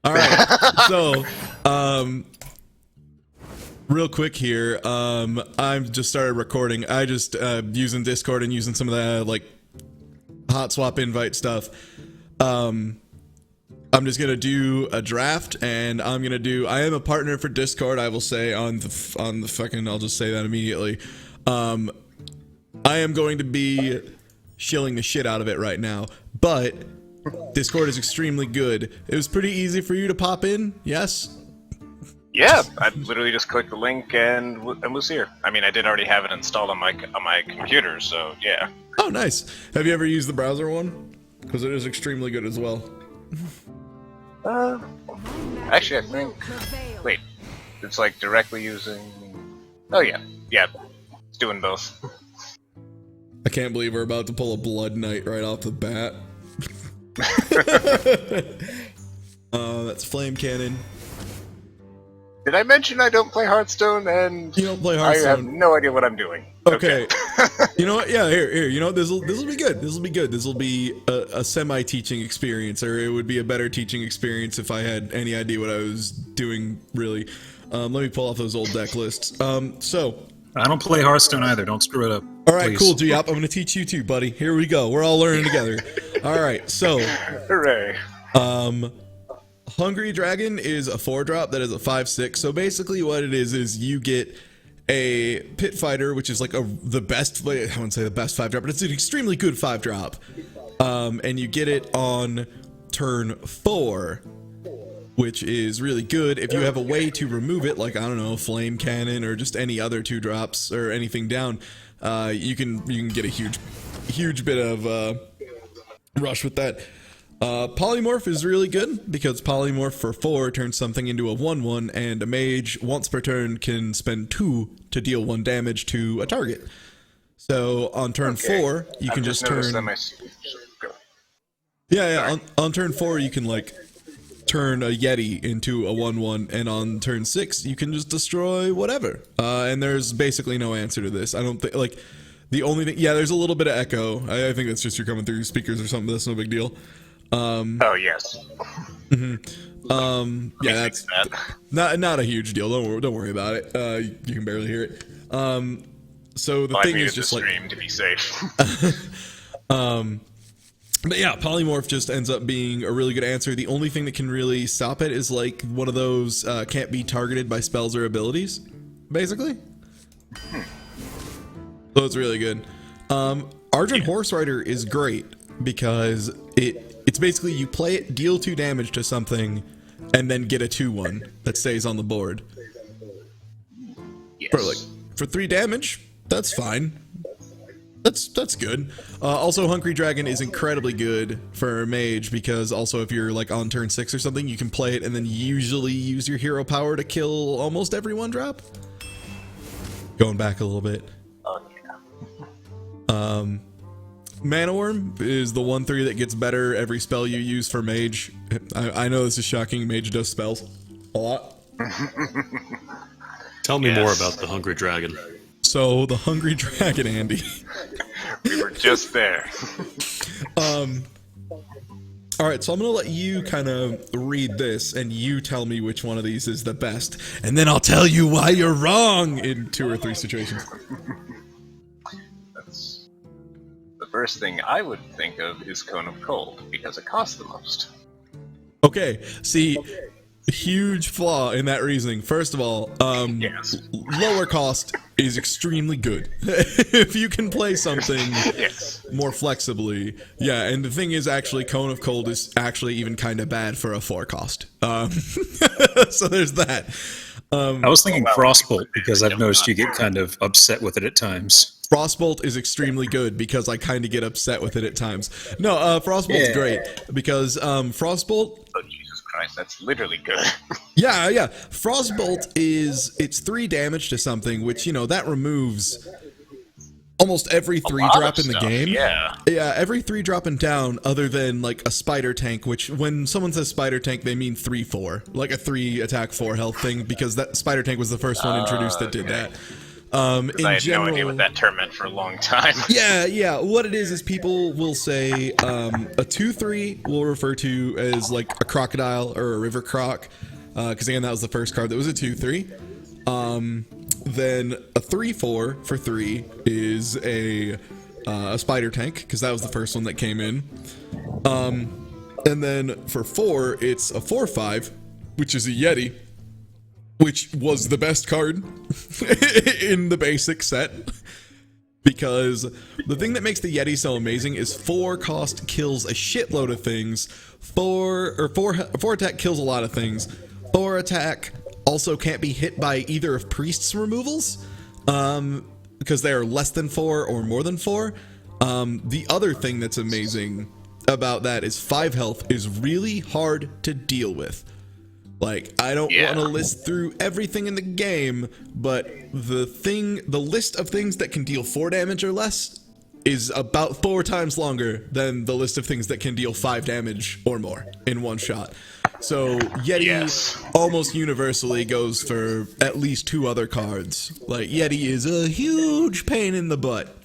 All right. So, real quick here, I've just started recording. I just using Discord and using some of the like hot swap invite stuff. I'm just gonna do a draft, and I am a partner for Discord. I will say on the fucking. I'll just say that immediately. I am going to be shilling the shit out of it right now, but Discord is extremely good. It was pretty easy for you to pop in. Yes. Yeah, I literally just clicked the link and was here. I mean, I did already have it installed on my computer, so yeah. Oh, nice. Have you ever used the browser one? Because it is extremely good as well. Actually, I think. Wait, it's like directly using. Oh yeah, it's doing both. I can't believe we're about to pull a Blood Knight right off the bat. That's Flame Cannon. Did I mention I don't play Hearthstone? And you don't play Hearthstone. I have no idea what I'm doing. Okay. You know what? Yeah, here. You know, this will be good. This will be good. This will be a semi-teaching experience, or it would be a better teaching experience if I had any idea what I was doing, really. Let me pull off those old deck lists. So. I don't play Hearthstone either. Don't screw it up. All right, please. Cool, Giop. I'm going to teach you too, buddy. Here we go. We're all learning together. All right, so. Hooray. Hungry Dragon is a 4-drop that is a 5/6. So basically what it is you get a Pit Fighter, which is like the best, I wouldn't say the best 5-drop, but it's an extremely good 5-drop. And you get it on turn 4, which is really good. If you have a way to remove it, like, I don't know, Flame Cannon or just any other 2-drops or anything down, you can get a huge bit of rush with that. Polymorph is really good because Polymorph for 4 turns something into a 1/1, and a mage once per turn can spend 2 to deal 1 damage to a target. So on turn 4, you can just turn. On turn 4 you can like turn a Yeti into a 1/1, and on turn 6 you can just destroy whatever. And there's basically no answer to this. I don't think like the only thing. Yeah, there's a little bit of echo. I think that's just you're coming through your speakers or something. That's no big deal. Oh yes. Yeah, that's not a huge deal. Don't worry about it. You can barely hear it. So the thing is just like to be safe. But yeah, Polymorph just ends up being a really good answer. The only thing that can really stop it is like one of those can't be targeted by spells or abilities, basically. So it's really good. Argent Horse Rider is great because it's basically you play it, deal 2 damage to something, and then get a 2/1 that stays on the board. Yes. For 3 damage, that's fine. That's good. Also, Hungry Dragon is incredibly good for mage because also if you're like on turn 6 or something, you can play it and then usually use your hero power to kill almost every 1-drop. Going back a little bit. Oh yeah. Mana Worm is the 1/3 that gets better every spell you use for mage. I know this is shocking. Mage does spells a lot. Tell me more about the Hungry Dragon. So the Hungry Dragon, Andy. We were just there. Alright, so I'm gonna let you kind of read this and you tell me which one of these is the best, and then I'll tell you why you're wrong in 2 or 3 situations. The first thing I would think of is Cone of Cold, because it costs the most. Okay, see, huge flaw in that reasoning. First of all, Yes. lower cost is extremely good. If you can play something Yes. more flexibly. Yeah, and the thing is actually Cone of Cold is actually even kind of bad for a 4 cost. So there's that. I was thinking Frostbolt because I've noticed you get kind of upset with it at times. Frostbolt is extremely good because I kind of get upset with it at times. No, Frostbolt's great because Frostbolt. Oh Jesus Christ, that's literally good. Yeah. Frostbolt it's 3 damage to something, which that removes almost every 3-drop in the game. Yeah, every 3-drop and down, other than like a spider tank. Which when someone says spider tank, they mean 3/4, like a 3 attack 4 health thing, because that spider tank was the first one introduced that did that. 'Cause I had no idea what that term meant for a long time. Yeah. What it is people will say a 2/3 will refer to as like a crocodile or a river croc, because again that was the first card that was a 2/3. Then a 3/4 for 3 is a spider tank, because that was the first one that came in. And then for 4 it's a 4/5, which is a Yeti, which was the best card in the basic set, because the thing that makes the Yeti so amazing is 4 cost kills a shitload of things. 4 attack kills a lot of things. 4 attack also can't be hit by either of Priest's removals, because they are less than 4 or more than 4. The other thing that's amazing about that is 5 health is really hard to deal with. Like, I don't want to list through everything in the game, but the list of things that can deal 4 damage or less is about 4 times longer than the list of things that can deal 5 damage or more in one shot. So Yeti almost universally goes for at least 2 other cards. Like, Yeti is a huge pain in the butt.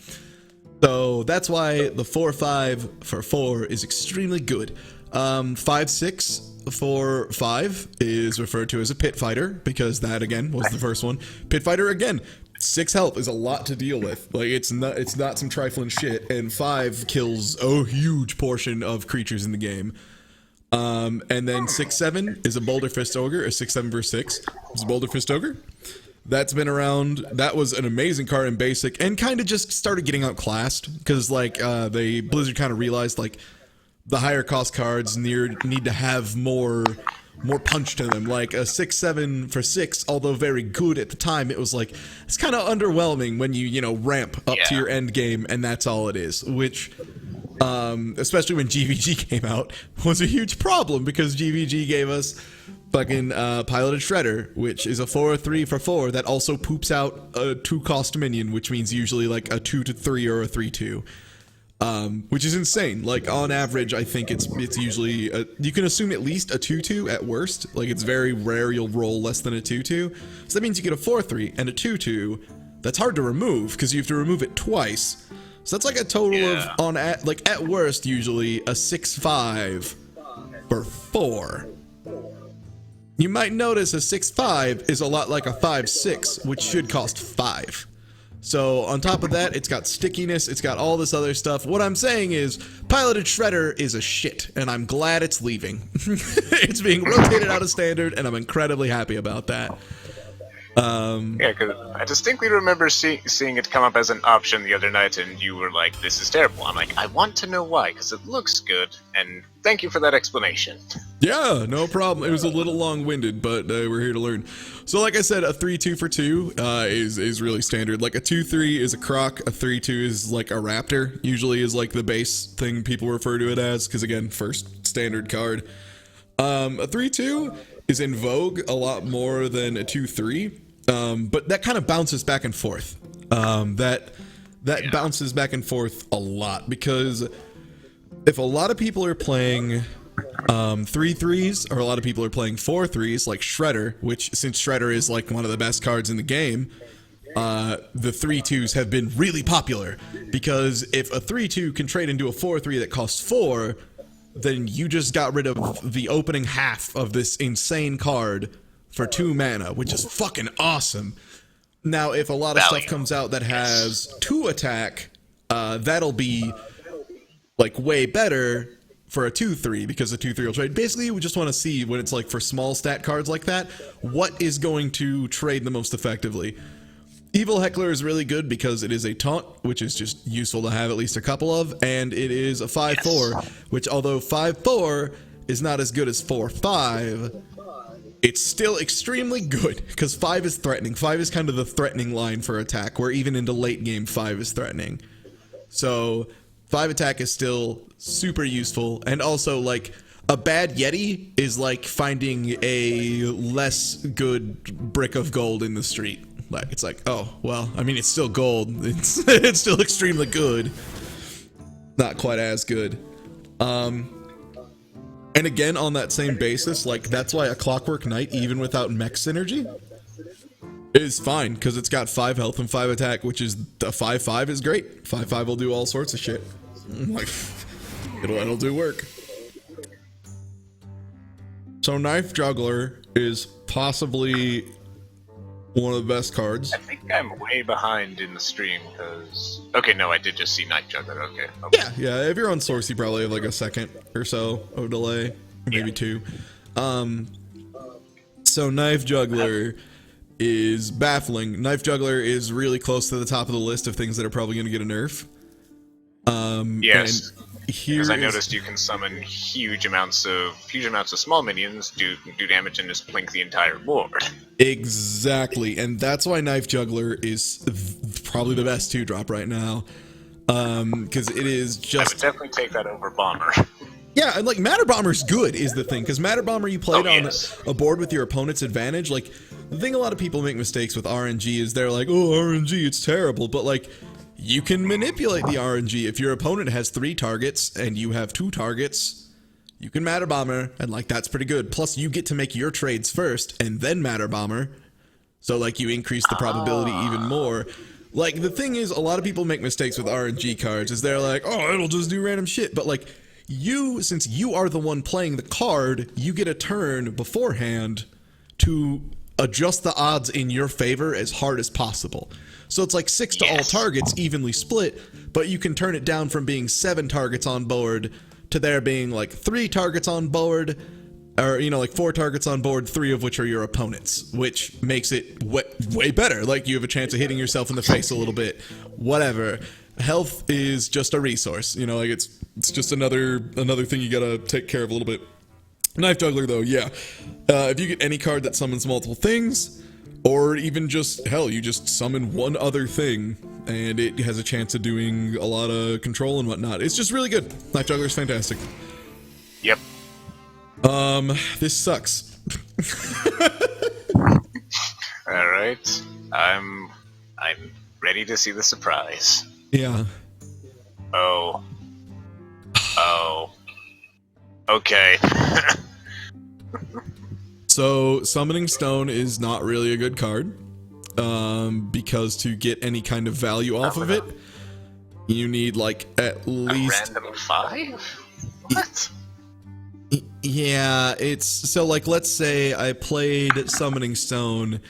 So that's why the 4/5 for 4 is extremely good. 5/6 for 5 is referred to as a pit fighter, because that again was the first one. Pit fighter, again, 6 health is a lot to deal with. Like, it's not some trifling shit, and 5 kills a huge portion of creatures in the game. And then 6/7 is a Boulder Fist Ogre. A 6/7 for 6 is a Boulder Fist Ogre. That's been around. That was an amazing card in basic, and kind of just started getting outclassed, because like Blizzard kind of realized like the higher cost cards need to have more punch to them. Like a 6/7 for 6, although very good at the time, it was like, it's kind of underwhelming when you ramp up to your end game and that's all it is, which especially when GVG came out, was a huge problem, because GVG gave us fucking Piloted Shredder, which is a 4/3 for 4 that also poops out a 2 cost minion, which means usually like a 2/3 or a 3/2. Which is insane. Like, on average, I think it's usually you can assume at least a 2/2 at worst. Like, it's very rare you'll roll less than a 2/2. So that means you get a 4/3 and a 2/2. That's hard to remove, because you have to remove it twice. So that's like a total of, at worst, usually a 6/5 for 4. You might notice a 6/5 is a lot like a 5/6, which should cost 5. So on top of that, it's got stickiness, it's got all this other stuff. What I'm saying is, Piloted Shredder is a shit, and I'm glad it's leaving. It's being rotated out of standard, and I'm incredibly happy about that. Because I distinctly remember seeing it come up as an option the other night, and you were like, this is terrible. I'm like, I want to know why, because it looks good, and thank you for that explanation. Yeah, no problem. It was a little long-winded, but we're here to learn. So like I said, a 3/2 for 2 is really standard. Like a 2/3 is a croc, a 3/2 is like a raptor, usually is like the base thing people refer to it as, because again, first standard card. A 3/2 is in vogue a lot more than a 2/3, but that kind of bounces back and forth. That bounces back and forth a lot, because if a lot of people are playing 3/3s, or a lot of people are playing 4/3s, like Shredder, which, since Shredder is like one of the best cards in the game, the 3/2s have been really popular, because if a 3/2 can trade into a 4/3 that costs 4, then you just got rid of the opening half of this insane card for 2 mana, which is fucking awesome. Now, if a lot of stuff comes out that has 2 attack, that'll be like way better for a 2/3, because a 2/3 will trade. Basically, we just want to see, when it's like for small stat cards like that, what is going to trade the most effectively. Evil Heckler is really good because it is a taunt, which is just useful to have at least a couple of, and it is a 5/4, which, although 5/4 is not as good as 4/5, it's still extremely good, because 5 is threatening. 5 is kind of the threatening line for attack, where even into late game 5 is threatening. So 5 attack is still super useful, and also, like, a bad Yeti is like finding a less good brick of gold in the street. Like, it's like, oh, well, I mean, it's still gold. It's still extremely good. Not quite as good. And again, on that same basis, like, that's why a Clockwork Knight, even without mech synergy, is fine because it's got 5 health and 5 attack, which is the 5/5 is great. 5/5 will do all sorts of shit. Like, it'll do work. So Knife Juggler is possibly one of the best cards. I think I'm way behind in the stream because... Okay, no, I did just see Knife Juggler. Okay. Yeah. If you're on Source, you probably have like a second or so of delay, maybe 2. So Knife Juggler is baffling. Knife Juggler is really close to the top of the list of things that are probably going to get a nerf. Yes. Because I noticed you can summon huge amounts of small minions, do damage, and just blink the entire board. Exactly, and that's why Knife Juggler is probably the best 2-drop right now. Because it is just... I would definitely take that over Bomber. Yeah, and like Matter Bomber's good is the thing, because Matter Bomber you played on a board with your opponent's advantage. Like, the thing a lot of people make mistakes with RNG is they're like, oh, RNG, it's terrible, but like, you can manipulate the RNG. If your opponent has 3 targets and you have 2 targets, you can Matter Bomber, and like, that's pretty good. Plus, you get to make your trades first and then Matter Bomber, so like, you increase the probability even more. Like, the thing is, a lot of people make mistakes with RNG cards, is they're like, oh, it'll just do random shit, but like, since you are the one playing the card, you get a turn beforehand to adjust the odds in your favor as hard as possible. So it's like 6 to all targets, evenly split, but you can turn it down from being 7 targets on board to there being like 3 targets on board, or, you know, like 4 targets on board, 3 of which are your opponents, which makes it way better. Like, you have a chance of hitting yourself in the face a little bit, whatever. Health is just a resource, you know, like it's just another thing you gotta take care of a little bit. Knife Juggler, though, yeah. If you get any card that summons multiple things, or even just, hell, you just summon one other thing, and it has a chance of doing a lot of control and whatnot. It's just really good. Knife Juggler is fantastic. Yep. This sucks. Alright. I'm ready to see the surprise. Yeah. Oh. Okay. So, Summoning Stone is not really a good card, because to get any kind of value off of it, you need, like, at least... A random 5? What? Yeah, it's... So, like, let's say I played Summoning Stone,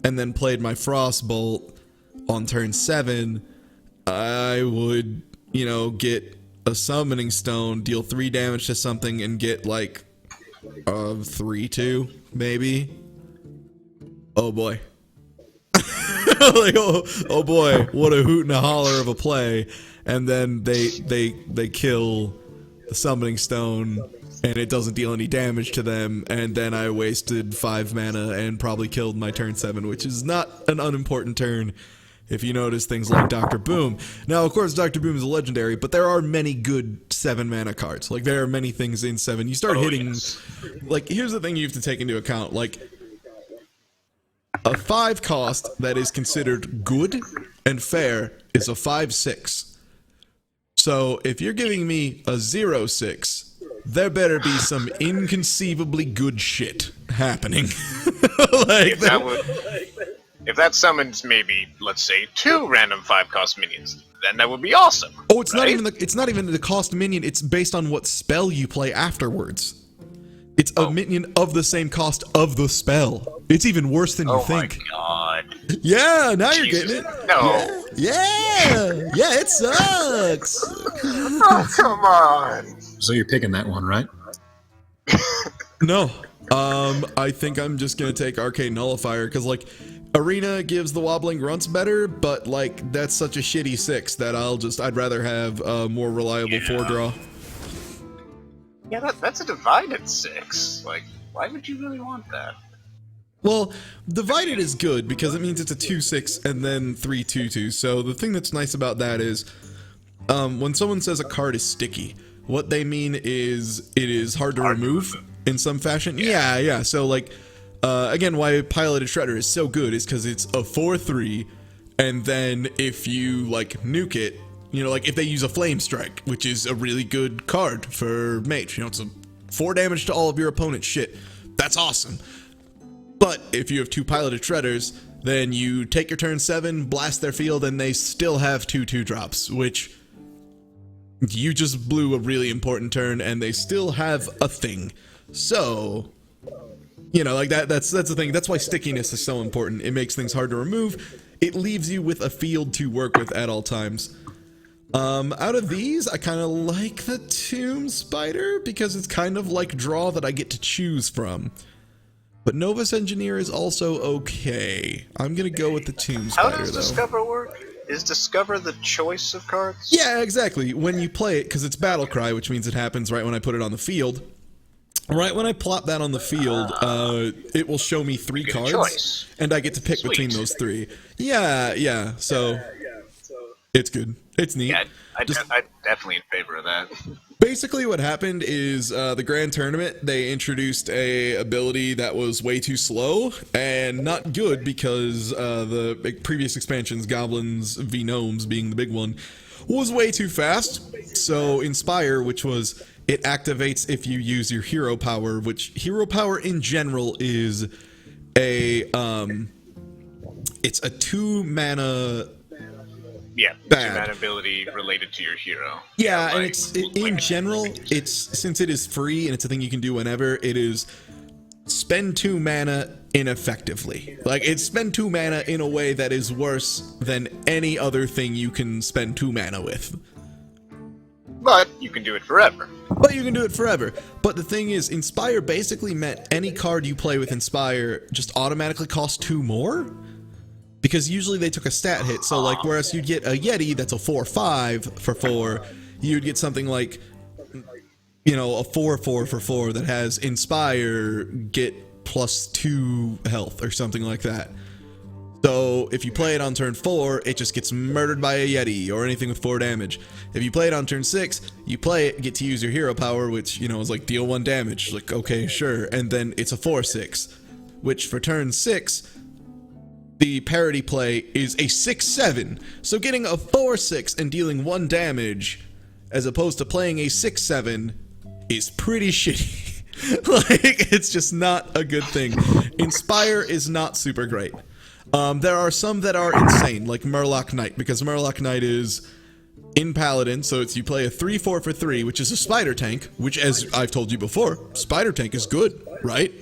and then played my Frostbolt on turn 7, I would, you know, get a Summoning Stone, deal 3 damage to something, and get, like... 3-2, maybe. Oh boy. Like, oh boy, what a hoot and a holler of a play. And then they kill the Summoning Stone, and it doesn't deal any damage to them, and then I wasted 5 mana and probably killed my turn 7, which is not an unimportant turn. If you notice things like Dr. Boom. Now, of course, Dr. Boom is a legendary, but there are many good 7-mana cards. Like, there are many things in 7. You start hitting... Yes. Like, here's the thing you have to take into account. Like, a 5 cost that is considered good and fair is a 5/6. So, if you're giving me a 0/6, there better be some inconceivably good shit happening. Like, if that summons maybe, let's say, 2 random 5-cost minions, then that would be awesome. Oh, it's not even the cost minion. It's based on what spell you play afterwards. It's a minion of the same cost of the spell. It's even worse than you think. Oh my god. Yeah, now you're getting it. No. Yeah, it sucks. Oh, come on. So you're picking that one, right? No. I think I'm just gonna take Arcane Nullifier, because, like, Arena gives the Wobbling Grunts better, but, like, that's such a shitty 6 that I'd rather have a more reliable 4-draw. Yeah, that's a divided 6. Like, why would you really want that? Well, divided is good because it means it's a 2/6 and then 3/2/2. So the thing that's nice about that is, when someone says a card is sticky, what they mean is it is hard to remove in some fashion. Yeah. So, like, again, why Piloted Shredder is so good is because it's a 4/3, and then if you, like, nuke it, you know, like, if they use a Flame Strike, which is a really good card for Mage, you know, it's a 4 damage to all of your opponent's shit. That's awesome. But if you have 2 Piloted Shredders, Then you take your turn 7, blast their field, and they still have 2/2 drops, which you just blew a really important turn, and they still have a thing. So, you know, like that's the thing. That's why stickiness is so important. It makes things hard to remove. It leaves you with a field to work with at all times. Out of these, I kind of like the Tomb Spider because it's kind of like draw that I get to choose from. But Novus Engineer is also okay. I'm gonna go with the Tomb Spider, How does Discover work? Is Discover the choice of cards? Yeah, exactly. When you play it, because it's Battle Cry, which means it happens right when I put it on the field. Right when I plop that on the field, it will show me 3 cards, and I get to pick between those 3. Yeah, so it's good. It's neat. Yeah, I'm definitely in favor of that. Basically what happened is the Grand Tournament, they introduced a ability that was way too slow and not good because the previous expansions, Goblins v Gnomes being the big one, was way too fast. So Inspire, which was it activates if you use your hero power, which hero power in general is a it's a 2 mana. Yeah, bad ability related to your hero. Yeah, and in general, it's since it is free and it's a thing you can do whenever, it is spend 2 mana ineffectively. Like, it's spend 2 mana in a way that is worse than any other thing you can spend 2 mana with. But you can do it forever. But the thing is, Inspire basically meant any card you play with Inspire just automatically costs 2 more. Because usually they took a stat hit, so like, whereas you'd get a Yeti that's a 4/5 for 4, you'd get something like, you know, a 4/4 for 4 that has Inspire, get +2 health or something like that. So if you play it on turn 4, it just gets murdered by a Yeti or anything with 4 damage. If you play it on turn 6, you play it, get to use your hero power, which, you know, is like deal 1 damage. Like, okay, sure. And then it's a 4/6, which for turn 6, the parity play is a 6/7, so getting a 4/6 and dealing 1 damage, as opposed to playing a 6/7, is pretty shitty. Like, it's just not a good thing. Inspire is not super great. There are some that are insane, like Murloc Knight, because Murloc Knight is in Paladin, so it's you play a 3/4 for 3, which is a Spider Tank, which, as I've told you before, Spider Tank is good, right?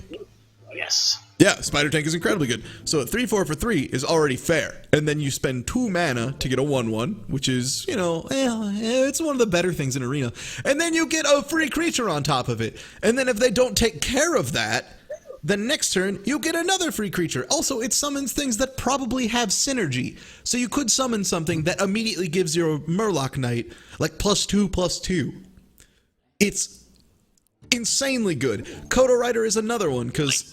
Yes. Yeah, Spider Tank is incredibly good. So a 3/4 for 3 is already fair. And then you spend 2 mana to get a 1/1, which is, you know, it's one of the better things in Arena. And then you get a free creature on top of it. And then if they don't take care of that, then next turn you get another free creature. Also, it summons things that probably have synergy. So you could summon something that immediately gives your Murloc Knight like +2/+2. It's insanely good. Coda Rider is another one, because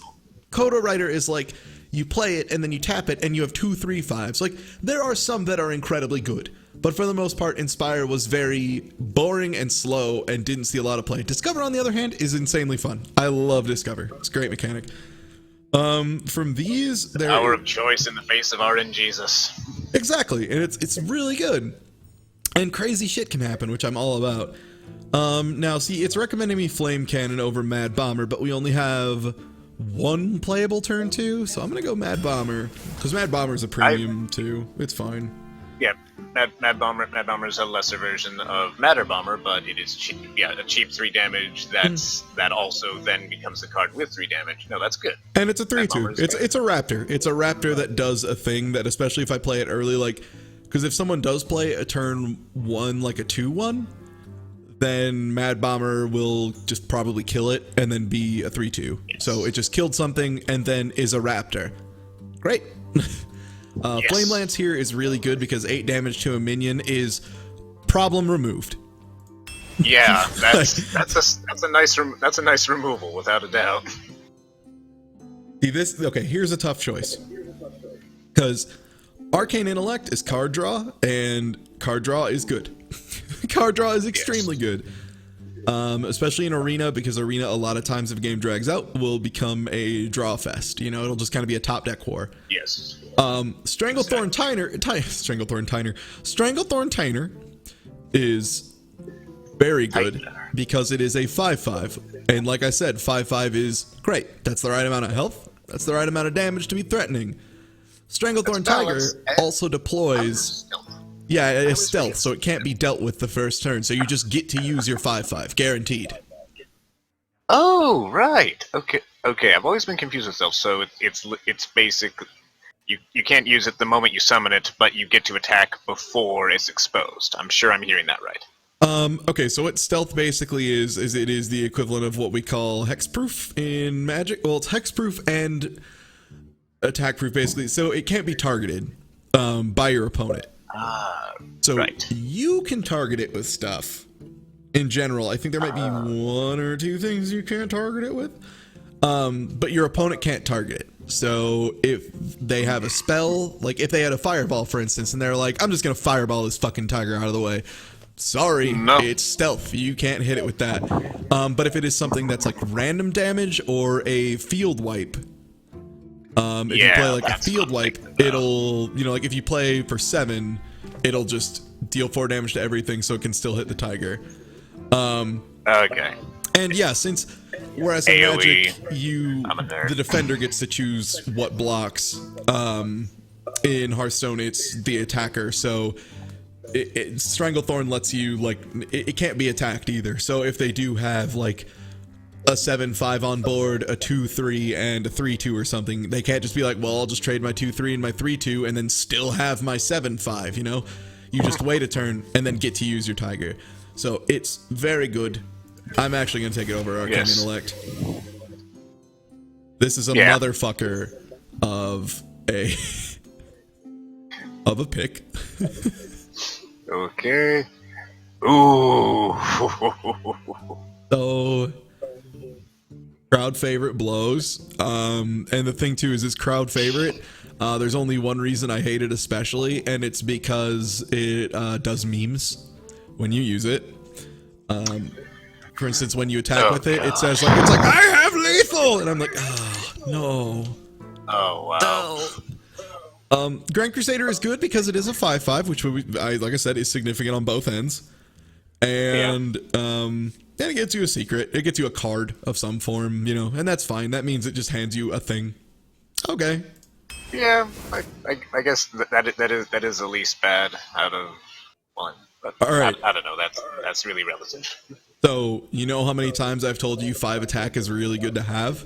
Coda Rider is like, you play it and then you tap it and you have 2 3/5s. Like, there are some that are incredibly good, but for the most part, Inspire was very boring and slow and didn't see a lot of play. Discover, on the other hand, is insanely fun. I love Discover. It's a great mechanic. From these, there Power of choice in the face of RNGesus. Exactly, and it's really good. And crazy shit can happen, which I'm all about. Now, see, it's recommending me Flame Cannon over Mad Bomber, but we only have 1 playable turn 2, so I'm gonna go Mad Bomber, because Mad Bomber is a premium too. It's fine. Yeah, Mad Bomber is a lesser version of Matter Bomber, but it is cheap. Yeah, a cheap 3 damage. That also then becomes the card with 3 damage. No, that's good. And it's a 3/2. It's a Raptor. It's a Raptor that does a thing that, especially if I play it early, like, because if someone does play a turn 1 like a 2/1. Then Mad Bomber will just probably kill it and then be a 3/2. Yes. So it just killed something and then is a Raptor. Great. Yes. Flame Lance here is really good because 8 damage to a minion is problem removed. Yeah, that's a nice removal without a doubt. See this? Okay, here's a tough choice, because Arcane Intellect is card draw, and card draw is good. Card draw is extremely good, especially in Arena, because Arena, a lot of times if game drags out, will become a draw fest. You know, it'll just kind of be a top deck war. Yes. Stranglethorn Tiner is very good because it is a 5/5, and like I said, 5/5 is great. That's the right amount of health. That's the right amount of damage to be threatening. Stranglethorn Tiger also deploys. Yeah, it's stealth, so it can't be dealt with the first turn. So you just get to use your 5/5, guaranteed. Oh, right. Okay. I've always been confused with stealth. So it's basic. You can't use it the moment you summon it, but you get to attack before it's exposed. I'm sure I'm hearing that right. Okay, so what stealth basically is it is the equivalent of what we call hexproof in Magic. Well, it's hexproof and attack proof basically. So it can't be targeted by your opponent. So right. You can target it with stuff. In general, I think there might be one or two things you can't target it with. But your opponent can't target it. So if they have a spell, like if they had a fireball, for instance, and they're like, I'm just going to fireball this fucking tiger out of the way. Sorry, no. It's stealth. You can't hit it with that. But if it is something that's like random damage or a field wipe, if you play like a field wipe, it'll, like if you play for 7, it'll just deal 4 damage to everything so it can still hit the tiger. Okay. And yeah, whereas in AoE, Magic, the defender gets to choose what blocks. In Hearthstone, it's the attacker. So Stranglethorn lets you it can't be attacked either. So if they do have like a 7/5 on board, a 2/3, and a 3/2 or something, they can't just be like, well, I'll just trade my 2/3 and my 3/2 and then still have my 7/5. You just wait a turn and then get to use your tiger. So it's very good. I'm actually going to take it over Arcane Intellect. This is a motherfucker of a pick. Okay. Ooh. So crowd favorite blows. And the thing too is this crowd favorite. There's only one reason I hate it especially, and it's because it does memes when you use it. For instance, when you attack with it, it says it's like I have lethal, and I'm like, oh no. Oh wow. No. Grand Crusader is good because it is a 5/5, which like I said, is significant on both ends. And then it gets you a secret. It gets you a card of some form, and that's fine. That means it just hands you a thing. Okay. Yeah, I guess that is the least bad out of one. But all right. I don't know. That's really relative. So you know how many times I've told you 5 attack is really good to have?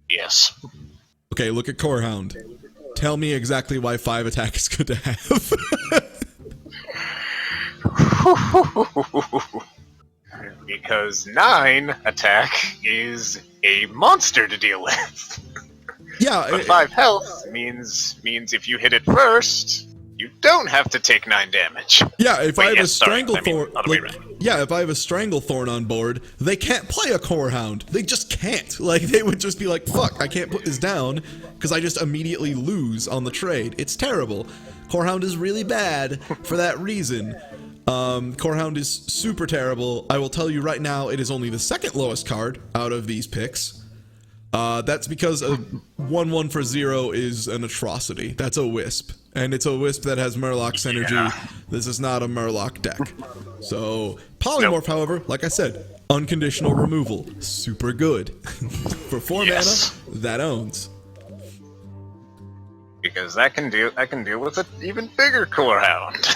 Yes. Okay, look at Corehound. Tell me exactly why 5 attack is good to have. Because 9 attack is a monster to deal with. Yeah, but 5 health means if you hit it first, you don't have to take 9 damage. Yeah, if I have a Stranglethorn, if I have a Stranglethorn on board, they can't play a Corehound. They just can't. They would just be like, fuck, I can't put this down because I just immediately lose on the trade. It's terrible. Corehound is really bad for that reason. Corehound is super terrible. I will tell you right now, it is only the 2nd lowest card out of these picks. That's because a 1/1 for 0 is an atrocity. That's a Wisp. And it's a Wisp that has Murloc synergy. Yeah. This is not a Murloc deck. So, Polymorph, however, like I said, unconditional removal. Super good. For 4 mana, that owns. Because I can deal with an even bigger Corehound.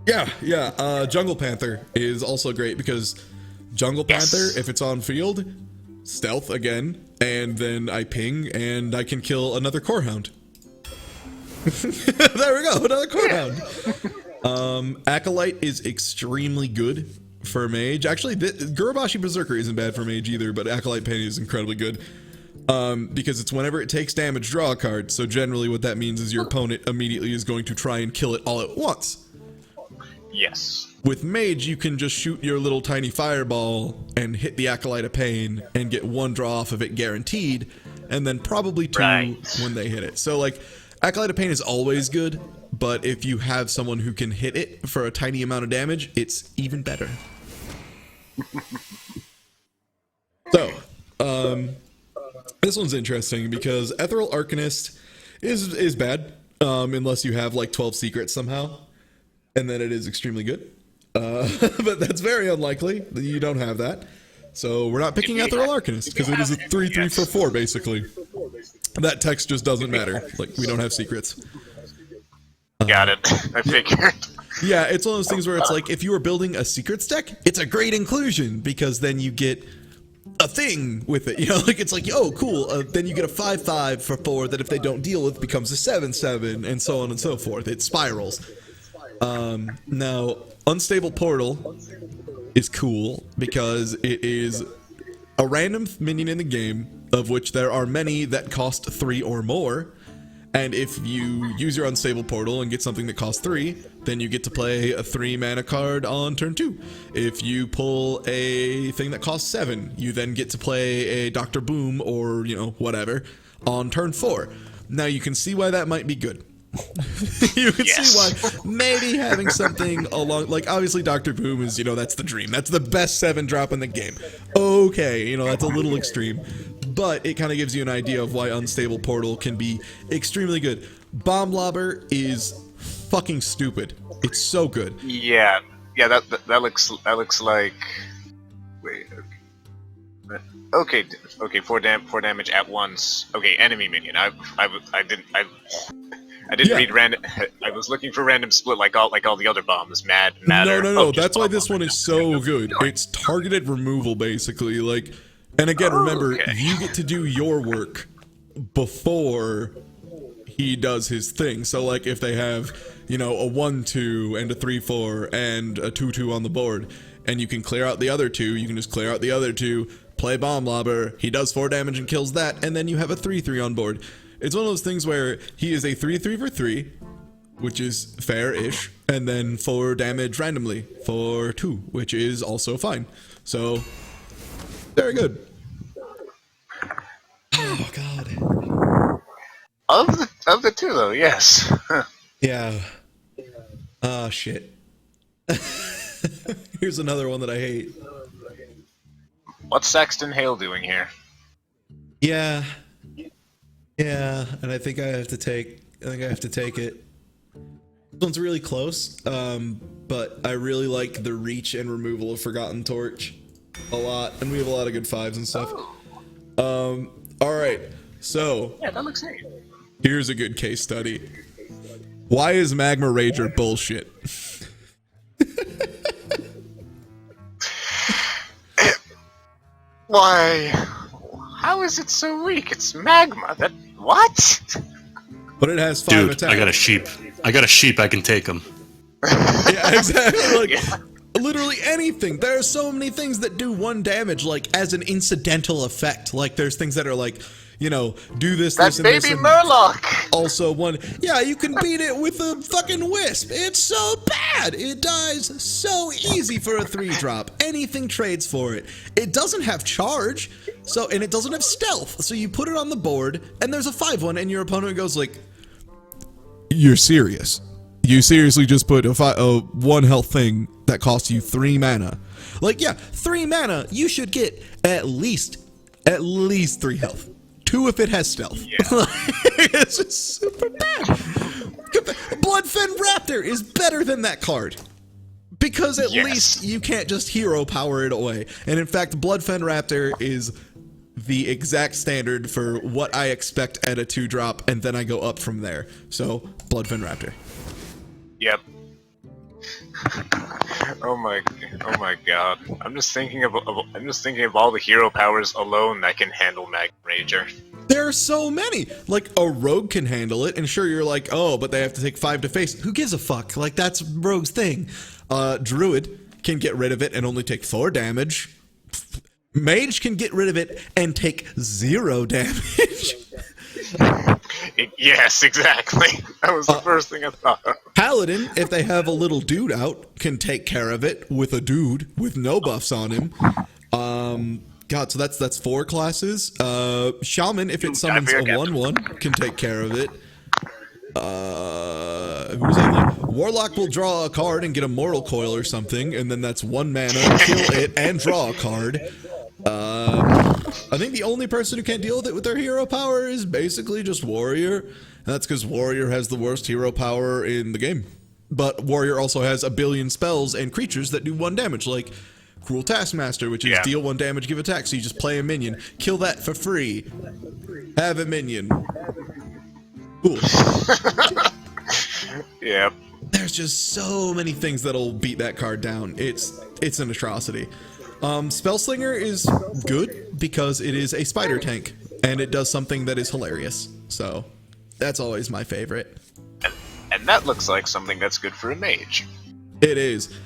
Yeah. Jungle Panther is also great because Jungle Panther, if it's on field, stealth again, and then I ping, and I can kill another Corehound. There we go, another Corehound. Acolyte is extremely good for Mage. Actually, Gurubashi Berserker isn't bad for Mage either, but Acolyte Penny is incredibly good. Because it's whenever it takes damage, draw a card. So generally what that means is your opponent immediately is going to try and kill it all at once. Yes. With Mage, you can just shoot your little tiny fireball and hit the Acolyte of Pain and get 1 draw off of it guaranteed, and then probably 2 when they hit it. So, Acolyte of Pain is always good, but if you have someone who can hit it for a tiny amount of damage, it's even better. So, this one's interesting because Ethereal Arcanist is bad, unless you have 12 secrets somehow, and then it is extremely good. But that's very unlikely that you don't have that. So we're not picking Ethereal Arcanist because it is a 3/3 for 4 basically. That text just doesn't matter. Like, we don't have secrets. Got it. I figured. Yeah, it's one of those things where it's like, if you were building a secrets deck, it's a great inclusion, because then you get a thing with it. You know, like, it's like, oh, cool. Then you get a 5/5 for 4 that if they don't deal with becomes a 7/7, and so on and so forth. It spirals. Now, Unstable Portal is cool because it is a random minion in the game, of which there are many that cost 3 or more. And if you use your Unstable Portal and get something that costs 3, then you get to play a 3 mana card on turn 2. If you pull a thing that costs 7, you then get to play a Dr. Boom or, you know, whatever on turn 4. Now you can see why that might be good. You can see why maybe having something along, like, obviously Dr. Boom is, you know, that's the dream. That's the best 7-drop in the game. Okay, you know, that's a little extreme. But it kind of gives you an idea of why Unstable Portal can be extremely good. Bomb Lobber is fucking stupid. It's so good. Yeah, that looks like. Wait. Okay, 4 damage at once. Okay, enemy minion. I didn't read random. I was looking for random split like all the other bombs. Matter. No. That's why this one is so good. It's targeted removal, basically. Like, and again, remember, you get to do your work before he does his thing. So, like, if they have, you know, a 1/2 and a 3/4 and a 2/2 on the board, and you can clear out the other 2, you can just clear out the other 2, play Bomb Lobber, he does 4 damage and kills that, and then you have a 3/3 on board. It's one of those things where he is a 3/3 for 3, which is fair-ish, and then 4 damage randomly for 2, which is also fine. So, very good. Oh, God. Of the 2, though, yes. Yeah. Oh, shit. Here's another one that I hate. What's Saxton Hale doing here? Yeah, and I think I have to take it. This one's really close, but I really like the reach and removal of Forgotten Torch a lot, and we have a lot of good 5s and stuff. Alright, so Yeah, that looks neat. here's a good case study. Why is Magma Rager bullshit? Why? How is it so weak? It's magma. What? But it has 5 Dude, attacks. I got a sheep. I can take him. Yeah, exactly. Like, literally anything. There are so many things that do 1 damage, like, as an incidental effect. Like, there's things that are like, you know, do this, That's this, and this. baby And Murloc! also 1. Yeah, you can beat it with a fucking wisp. It's so bad. It dies so easy for a 3-drop. Anything trades for it. It doesn't have charge, and it doesn't have stealth. So you put it on the board, and there's a 5/1, and your opponent goes like, "You're serious? You seriously just put a 1 health thing that costs you 3 mana? Like, yeah, 3 mana. You should get at least 3 health. 2 if it has stealth." Yeah. It's just super bad. Bloodfen Raptor is better than that card. Because at least you can't just hero power it away. And in fact, Bloodfen Raptor is the exact standard for what I expect at a 2-drop, and then I go up from there. So, Bloodfen Raptor. Yep. Oh my god. I'm just thinking of all the hero powers alone that can handle Magma Rager. There are so many. Like, a rogue can handle it, and sure, you're like, oh, but they have to take 5 to face. Who gives a fuck? Like, that's rogue's thing. Druid can get rid of it and only take 4 damage. Mage can get rid of it and take 0 damage. Yes, exactly. That was the first thing I thought of. Paladin, if they have a little dude out, can take care of it with a dude with no buffs on him. God, so that's 4 classes. Shaman, if it summons a 1/1, can take care of it. Who's that? Warlock will draw a card and get a Mortal Coil or something, and then that's 1 mana, kill it, and draw a card. I think the only person who can't deal with it with their hero power is basically just Warrior, and that's because Warrior has the worst hero power in the game. But Warrior also has a billion spells and creatures that do 1 damage. Like, Cruel Taskmaster, which is deal 1 damage, give attack. So you just play a minion, kill that for free, have a minion. Cool. Yep. There's just so many things that'll beat that card down. It's an atrocity. Spellslinger is good because it is a spider tank, and it does something that is hilarious. So that's always my favorite. And that looks like something that's good for a mage. It is.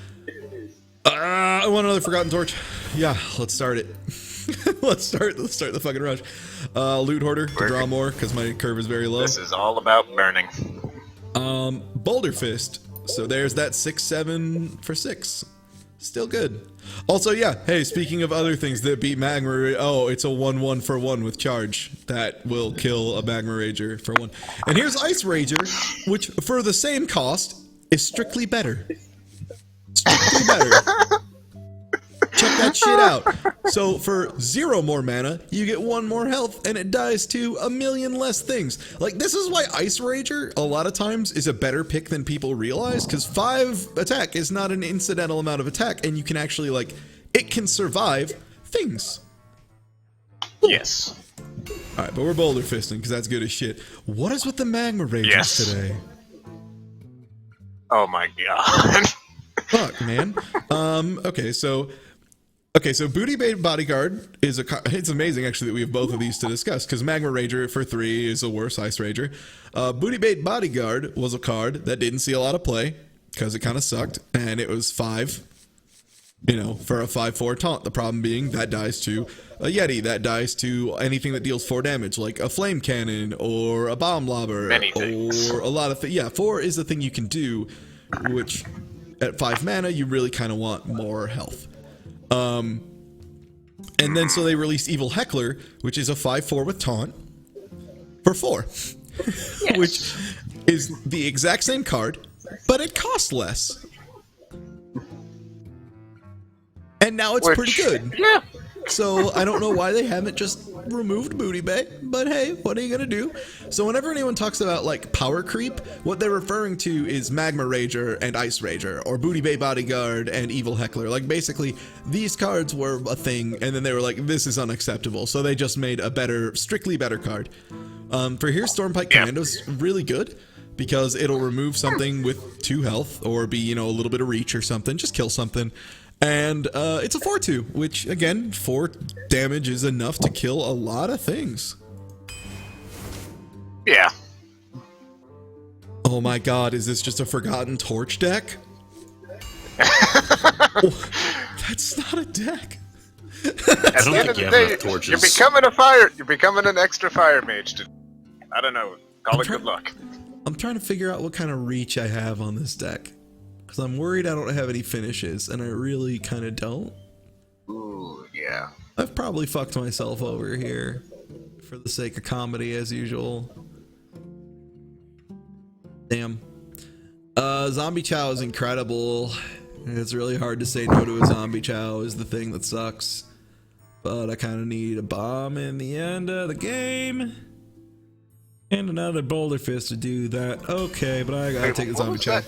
I want another Forgotten Torch. Yeah, let's start it. let's start the fucking rush. Loot Hoarder to draw more because my curve is very low. This is all about burning. Boulder Fist. So there's that 6/7 for 6. Still good. Also, yeah, hey, speaking of other things that beat Magma Rager, oh, it's a 1/1 for 1 with charge. That will kill a Magma Rager for 1. And here's Ice Rager, which for the same cost is strictly better. Strictly better. Check that shit out. So for 0 more mana, you get 1 more health, and it dies to a million less things. Like, this is why Ice Rager, a lot of times, is a better pick than people realize, because 5 attack is not an incidental amount of attack, and you can actually, like, it can survive things. Yes. Alright, but we're Boulder Fisting, because that's good as shit. What is with the Magma Ragers today? Oh my god. Fuck, man. Okay, so Booty Bait Bodyguard is it's amazing actually that we have both of these to discuss, because Magma Rager for 3 is a worse Ice Rager. Booty Bait Bodyguard was a card that didn't see a lot of play because it kind of sucked, and it was 5, you know, for a 5/4 taunt. The problem being that dies to a Yeti, that dies to anything that deals 4 damage, like a Flame Cannon or a Bomb Lobber, many things. or a lot of things. Yeah, 4 is the thing you can do, which at 5 mana you really kind of want more health. And then so they released Evil Heckler, which is a 5/4 with taunt for 4, Yes. which is the exact same card, but it costs less. And now it's pretty good. Yeah. So I don't know why they haven't just removed Booty Bay, but hey, what are you gonna do? So whenever anyone talks about like power creep, what they're referring to is Magma Rager and Ice Rager, or Booty Bay Bodyguard and Evil Heckler. Like basically these cards were a thing, and then they were like, this is unacceptable, so they just made a better, strictly better card. For here, Stormpike Commando's really good, because it'll remove something with 2 health, or be, you know, a little bit of reach or something, just kill something. And it's a 4/2, which, again, 4 damage is enough to kill a lot of things. Yeah. Oh my god, is this just a Forgotten Torch deck? Oh, that's not a deck. At the end of the day, you're becoming an extra fire mage. I don't know. Call it good luck. I'm trying to figure out what kind of reach I have on this deck, because I'm worried I don't have any finishes, and I really kind of don't. Ooh, yeah. I've probably fucked myself over here for the sake of comedy, as usual. Damn. Zombie Chow is incredible. It's really hard to say no to a Zombie Chow is the thing that sucks. But I kind of need a bomb in the end of the game. And another Boulder Fist to do that. Okay, but I gotta take the Zombie Chow.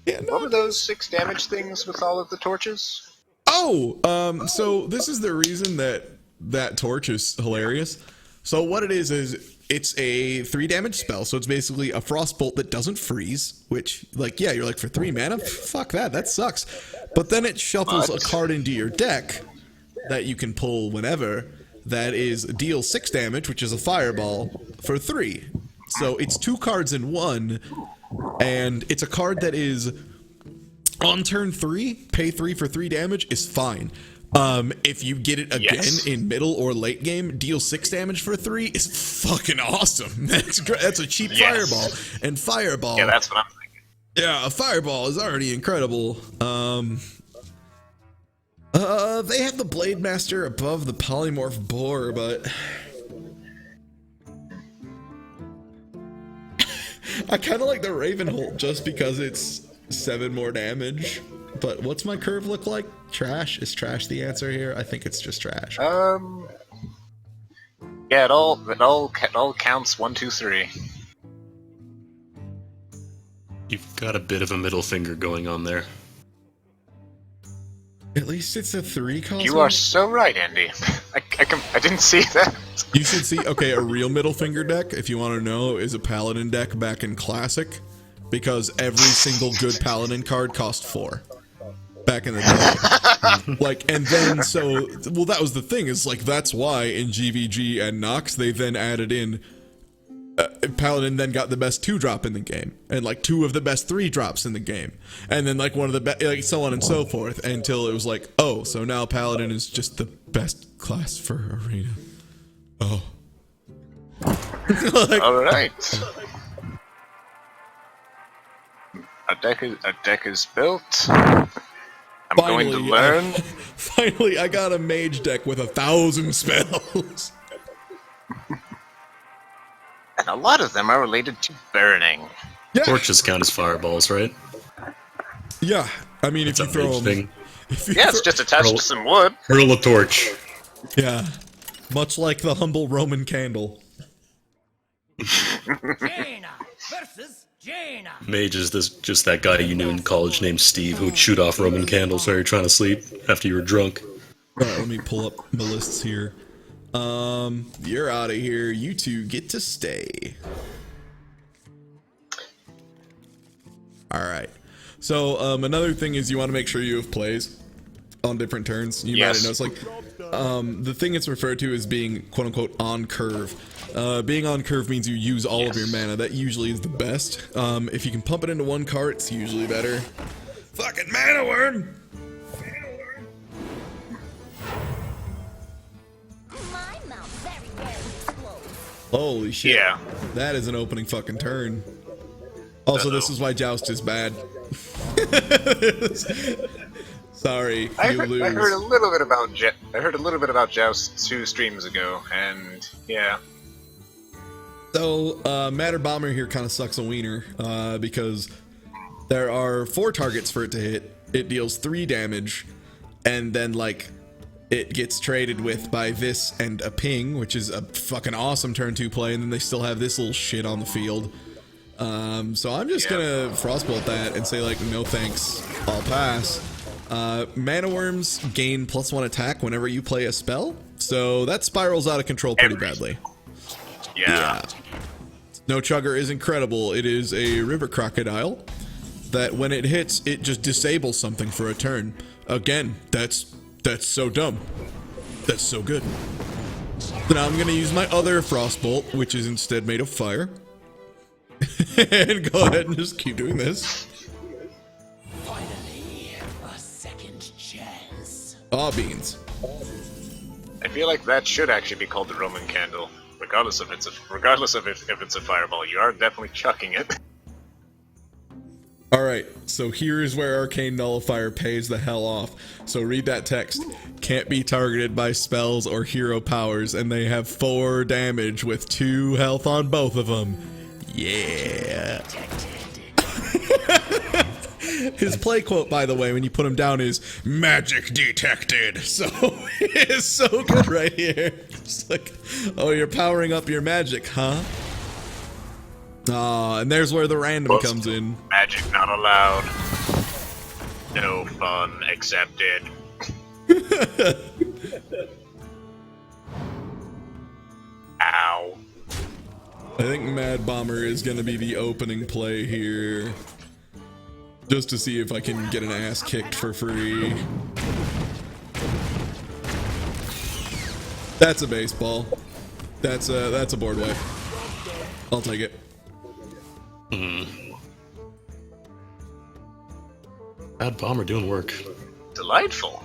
Yeah, no. What were those 6 damage things with all of the torches? Oh, so this is the reason that torch is hilarious. So what it is it's a 3 damage spell, so it's basically a Frostbolt that doesn't freeze, which, like, yeah, you're like, for 3 mana? Fuck that sucks. But then it shuffles a card into your deck that you can pull whenever, that is deal 6 damage, which is a Fireball, for 3. So it's 2 cards in 1, and it's a card that is, on turn 3, pay 3 for 3 damage is fine. If you get it again in middle or late game, deal 6 damage for 3 is fucking awesome. That's great. That's a cheap Fireball. And Fireball... Yeah, that's what I'm thinking. Yeah, a Fireball is already incredible. They have the Blade Master above the Polymorph Boar, but... I kind of like the Ravenholt just because it's 7 more damage. But what's my curve look like? Trash? Is trash the answer here? I think it's just trash. Yeah, it all counts 1, 2, 3. You've got a bit of a middle finger going on there. At least it's a 3 cost. You are so right, Andy. I didn't see that. You should see, okay, a real middle finger deck, if you want to know, is a Paladin deck back in Classic, because every single good Paladin card cost 4 back in the day. Like, and then, so, well, that was the thing, is like, that's why in GVG and Nox, they then added in, Paladin then got the best 2-drop in the game, and like 2 of the best 3-drops in the game, and then like one of the best, like so on and so forth, until it was like, oh, so now Paladin is just the best class for Arena. Oh. Like, all right. A deck is built. I'm going to learn. Finally, I got a mage deck with 1,000 spells. And a lot of them are related to burning. Yeah. Torches count as fireballs, right? Yeah. I mean, if you throw them. Yeah, it's just attached to some wood. Hurl a torch. Yeah. Much like the humble Roman candle. Jaina versus Jaina. Mage is just that guy you knew in college named Steve who would shoot off Roman candles while you're trying to sleep after you were drunk. Alright, let me pull up my lists here. You're out of here. You two get to stay. Alright. So, another thing is you want to make sure you have plays on different turns. You might have noticed, like, the thing it's referred to as being quote-unquote on curve. Being on curve means you use all of your mana. That usually is the best. If you can pump it into one card, it's usually better. Fucking mana worm! My mouth very explodes. Holy shit. Yeah. That is an opening fucking turn. Also, this is why Joust is bad. Sorry, I you lose. heard a little bit about Joust 2 streams ago, and yeah. So, Matter Bomber here kind of sucks a wiener, because there are 4 targets for it to hit. It deals 3 damage, and then, like, it gets traded with by this and a ping, which is a fucking awesome turn 2 play, and then they still have this little shit on the field. So I'm just gonna Frostbolt that and say, like, no thanks, I'll pass. Mana Worms gain +1 attack whenever you play a spell, so that spirals out of control pretty badly. Yeah. No Chugger is incredible. It is a River Crocodile that when it hits, it just disables something for a turn. Again, that's so dumb. That's so good. So now I'm gonna use my other Frostbolt, which is instead made of fire. And go ahead and just keep doing this. Finally, a second chance. Aw, beans. I feel like that should actually be called the Roman candle, regardless of if it's a fireball. You are definitely chucking it. Alright, so here is where Arcane Nullifier pays the hell off. So read that text. Can't be targeted by spells or hero powers, and they have 4 damage with 2 health on both of them. Yeah. His play quote, by the way, when you put him down, is magic detected. So it's so good right here. It's like, oh, you're powering up your magic, huh? Ah, and there's where the random comes in. Magic not allowed. No fun accepted. Ow. I think Mad Bomber is going to be the opening play here. Just to see if I can get an ass kicked for free. That's a baseball. That's a board wipe. I'll take it. Bad Bomber doing work. Delightful.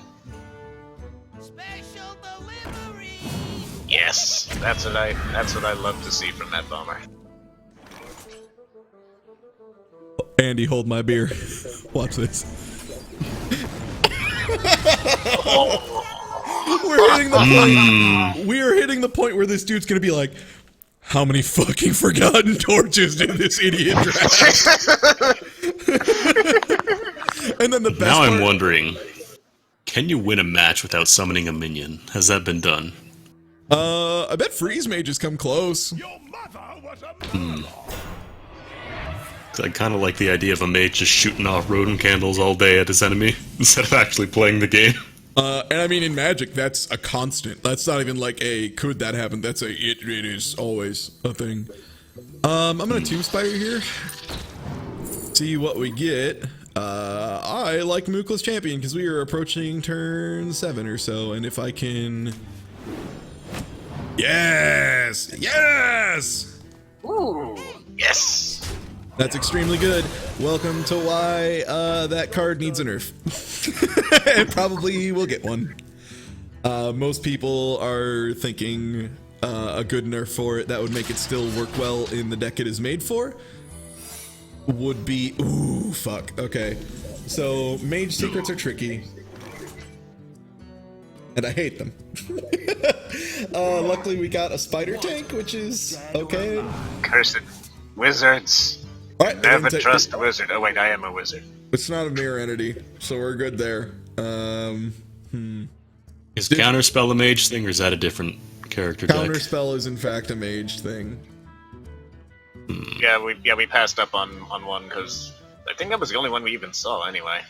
Special delivery. Yes, that's what I love to see from that bomber. Andy, hold my beer. Watch this. We're hitting the point. We are hitting the point where this dude's gonna be like, how many fucking forgotten torches did this idiot drag? And then the best Now I'm part, wondering, can you win a match without summoning a minion? Has that been done? I bet Freeze Mages come close. I kind of like the idea of a mage just shooting off rodent candles all day at his enemy instead of actually playing the game. And I mean, in Magic, that's a constant. That's not even like a could that happen. That's a it is always a thing. I'm gonna Tomb Spider here. See what we get. I like Mookless Champion because we are approaching turn 7 or so, and if I can, yes, yes. Ooh, yes. That's extremely good. Welcome to why that card needs a nerf. And probably will get one. Most people are thinking a good nerf for it that would make it still work well in the deck it is made for would be... Ooh, fuck. Okay. So, Mage Secrets are tricky. And I hate them. Luckily we got a Spider Tank, which is okay. Cursed wizards. All right, Never trust a wizard. Oh wait, I am a wizard. It's not a mirror entity, so we're good there. Is Counterspell a mage thing, or is that a different character deck? Counterspell is in fact a mage thing. Yeah, we passed up on one because I think that was the only one we even saw anyway.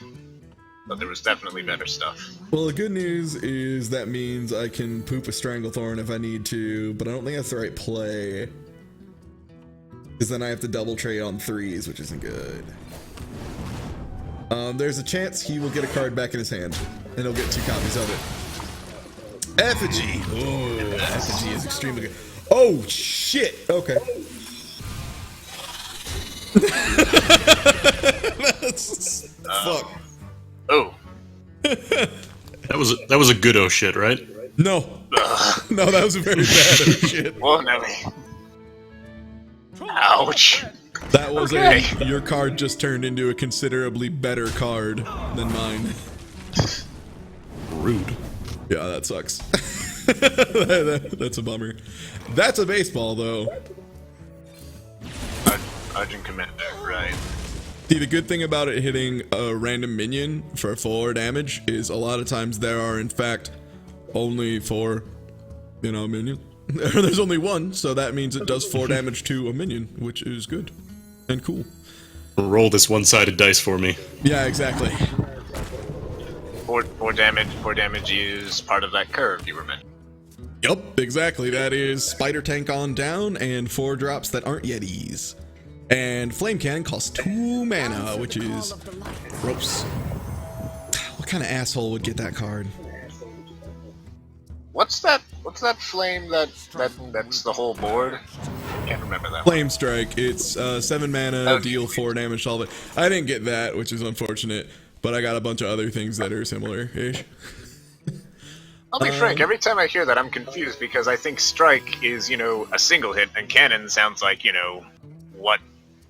But there was definitely better stuff. Well, the good news is that means I can poop a Stranglethorn if I need to, but I don't think that's the right play. Because then I have to double trade on 3s, which isn't good. There's a chance he will get a card back in his hand, and he'll get 2 copies of it. Effigy! Oh, Effigy is extremely good. Oh, shit! Okay. That's... fuck. Oh. That was a good oh shit, right? No. No, that was a very bad oh shit. Whoa, Nelly. Ouch. That was Okay. your card just turned into a considerably better card than mine. Rude. Yeah, that sucks. That's a bummer. That's a baseball, though. Argent Commander, right. See, the good thing about it hitting a random minion for 4 damage is a lot of times there are, in fact, only 4, minions. There's only 1, so that means it does 4 damage to a minion, which is good and cool. Roll this one-sided dice for me. Yeah, exactly. 4 damage is part of that curve you were mentioning. Yup, exactly. That is Spider Tank on down and 4 drops that aren't Yetis. And Flame Cannon costs 2 mana, which is gross. What kind of asshole would get that card? What's that flame that's the whole board? Can't remember that. Flame Strike. It's 7 mana, Oh. deal 4 damage to all of it. I didn't get that, which is unfortunate, but I got a bunch of other things that are similar-ish. I'll be frank, every time I hear that I'm confused because I think strike is, a single hit and cannon sounds like, what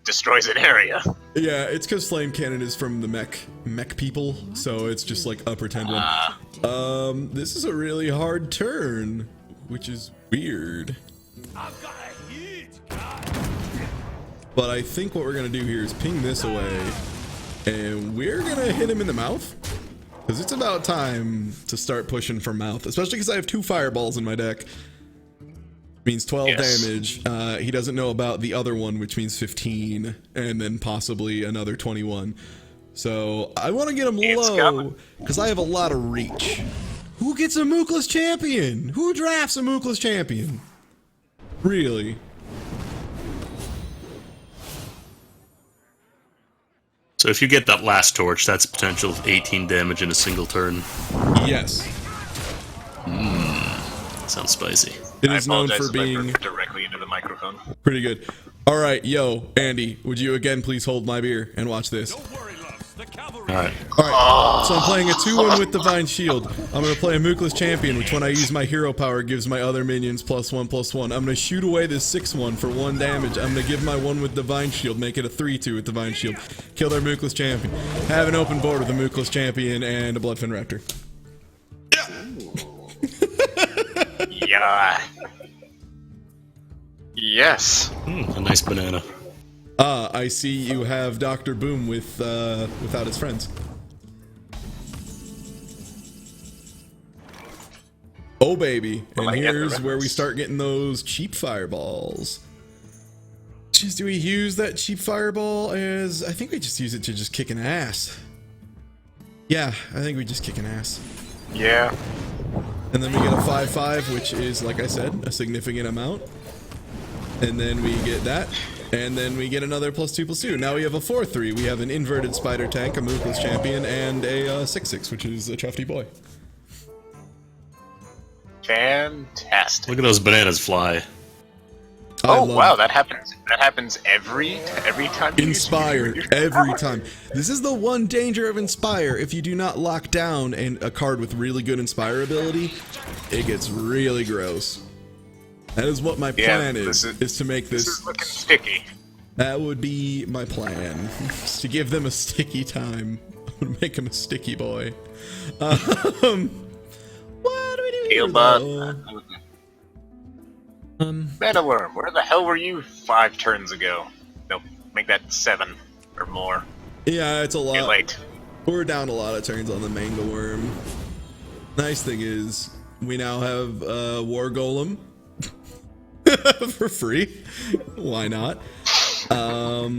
destroys an area. Yeah, it's because Flame Cannon is from the mech people, so it's just like a pretend one. This is a really hard turn, which is weird. I've got a huge But I think what we're gonna do here is ping this away, and we're gonna hit him in the mouth. Because it's about time to start pushing for mouth, especially because I have 2 fireballs in my deck. Means 12 Yes. damage. He doesn't know about the other one, which means 15, and then possibly another 21. So I want to get him It's low coming. because I have a lot of reach. Who gets a Mookless Champion? Who drafts a Mookless Champion? Really? So if you get that last torch, that's a potential of 18 damage in a single turn. Yes. Sounds spicy. It I is known apologize for if I being burped directly into the microphone. pretty good. All right, yo, Andy, would you again please hold my beer and watch this? Alright. All right, so I'm playing a 2-1 with Divine Shield. I'm going to play a Mookless Champion, which when I use my hero power gives my other minions +1/+1. I'm going to shoot away this 6-1 for 1 damage. I'm going to give my 1 with Divine Shield, make it a 3-2 with Divine Shield. Kill their Mookless Champion. Have an open board with a Mookless Champion and a Bloodfin Raptor. Yeah. Yes. A nice banana. I see you have Dr. Boom without his friends. Oh baby, and I get the here's where we reference. start getting those cheap fireballs. Just do we use that cheap fireball as... I think we just use it to just kick an ass. Yeah, I think we just kick an ass. Yeah. And then we get a 5/5, which is, like I said, a significant amount. And then we get that. And then we get another +2/+2. Now we have a 4/3. We have an inverted spider tank, a moveless champion, and a 6/6, which is a Chuffy boy. Fantastic. Look at those bananas fly. Oh wow, that happens. That happens every time. You Inspire use every time. This is the one danger of Inspire. If you do not lock down a card with really good Inspire ability, it gets really gross. That is what my plan is to make this. This is looking sticky. That would be my plan. Is to give them a sticky time. I'm gonna make them a sticky boy. What do we do here, though? Mana Worm, where the hell were you 5 turns ago? Nope, make that 7 or more. Yeah, it's a lot. Too late. We're down a lot of turns on the Manga Worm. Nice thing is, we now have War Golem for free. Why not? I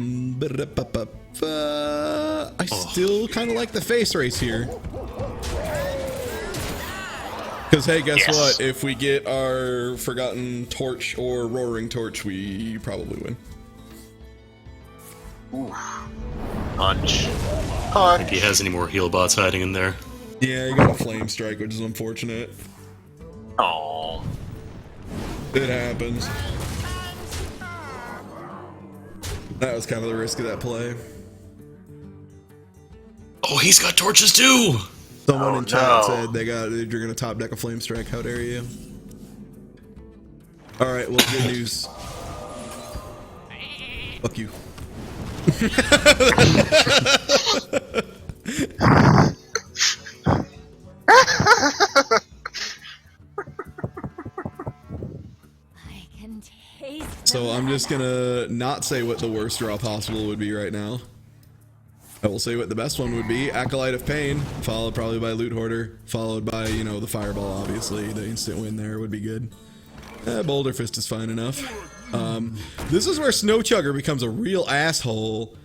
still kind of like the face race here. Because, hey, guess what? If we get our Forgotten Torch or Roaring Torch, we probably win. Ooh. Punch. I think he has any more heal bots hiding in there. Yeah, he got a Flame Strike, which is unfortunate. Oh. It happens. That was kind of the risk of that play. Oh, he's got torches too! Someone in chat said you're gonna top deck a Flame Strike. How dare you? All right, well, good news. Fuck you. So I'm just gonna not say what the worst draw possible would be right now. I will say what the best one would be. Acolyte of Pain, followed probably by Loot Hoarder, followed by, you know, the Fireball, obviously. The instant win there would be good. Boulder Fist is fine enough. This is where Snow Chugger becomes a real asshole.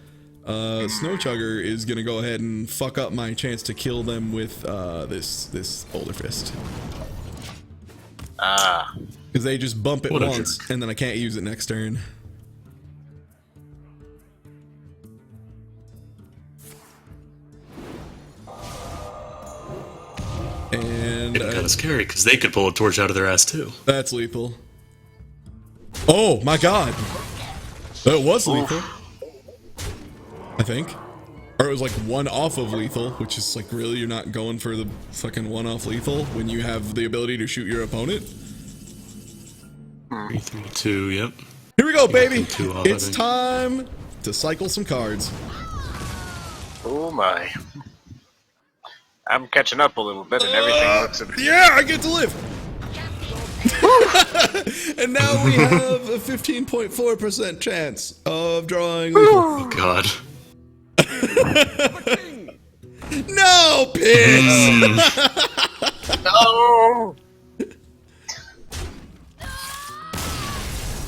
Snow Chugger is gonna go ahead and fuck up my chance to kill them with this Boulder Fist. Because they just bump it once, and then I can't use it next turn. And it's kind of scary because they could pull a torch out of their ass too. That's lethal. Oh my god, that was lethal. I think, or it was like 1 off of lethal, which is like, really, you're not going for the fucking 1 off lethal when you have the ability to shoot your opponent. 3, 3, 2, yep. Here we go, baby. Off, it's time to cycle some cards. Oh my. I'm catching up a little bit and everything looks a bit... Yeah, I get to live! And now we have a 15.4% chance of drawing lethal. Oh god. No, pigs! No!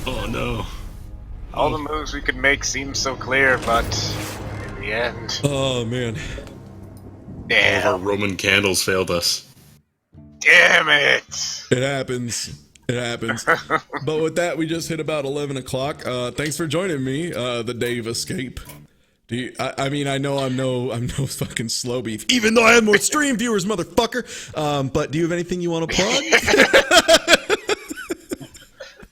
Oh no. All the moves we could make seem so clear, but in the end... Oh, man. Damn. All of our Roman candles failed us. Damn it! It happens. It happens. But with that, we just hit about 11 o'clock. Thanks for joining me, the Dave Escape. Do you, I mean, I know I'm no fucking slow beef, even though I have more stream viewers, motherfucker. But do you have anything you want to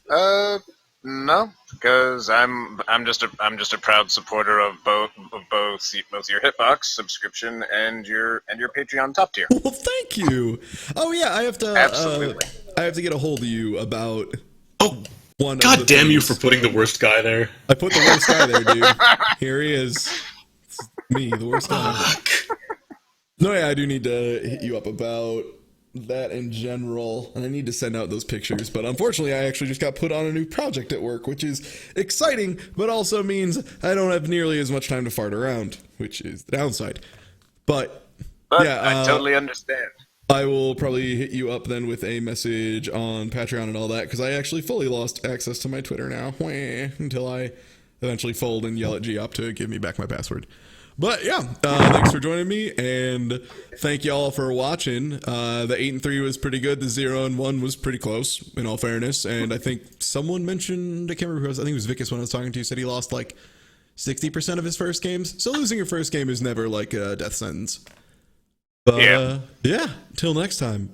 plug? No, because I'm just a proud supporter of both your Hitbox subscription and your Patreon top tier. Well, thank you. Oh yeah, I have to Absolutely. I have to get a hold of you about. Oh, one. God damn you for putting the worst guy there. I put the worst guy there, dude. Here he is. It's me, the worst guy. No, yeah, I do need to hit you up about that in general, and I need to send out those pictures, but unfortunately I actually just got put on a new project at work, which is exciting, but also means I don't have nearly as much time to fart around, which is the downside. But yeah, I totally understand. I will probably hit you up then with a message on Patreon and all that, because I actually fully lost access to my Twitter now, until I eventually fold and yell at Geop to give me back my password. But yeah, thanks for joining me, and thank y'all for watching. The 8-3 was pretty good. The 0-1 was pretty close, in all fairness. And I think someone mentioned, I can't remember who it was, I think it was Vicus when I was talking to, said he lost like 60% of his first games. So losing your first game is never like a death sentence. But yeah, till next time.